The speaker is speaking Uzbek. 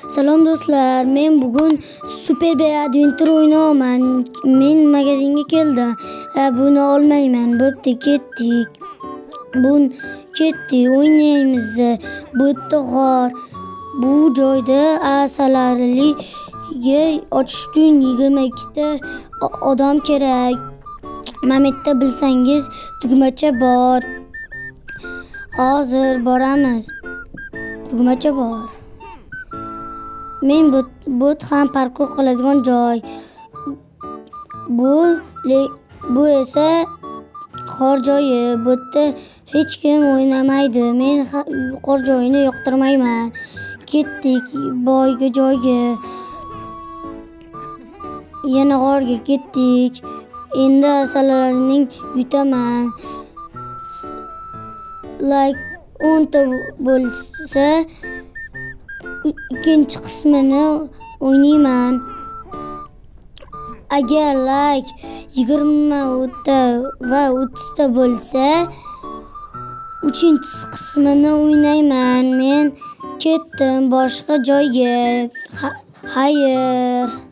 Salom do'stlar, men bugun Super Bey Adventure o'ynayman. Men magazinga keldim. Buni olmayman. Bo'pti, ketdik. Ketdik, o'ynaymiz. Bo'pti, g'or. Bu joyda asalariga ochish uchun 22 ta odam kerak. Mametta bilsangiz tugmacha bor. Hozir boramiz. Tugmacha bor. Men bot ham parkur qiladigan joy. Bu esa qor joyi. Botda hech kim o'ynamaydi. Men qor joyini yoqtirmayman. Ketdik boyga joyga. Yana g'orga ketdik. Endi asalarining yutaman. Like 10 ta bo'lsa ikkinchi qismini o'ynayman. Agar like 20 ta va 30 ta bo'lsa 3-chi qismini o'ynayman. Men ketdim boshqa joyga. Xayr.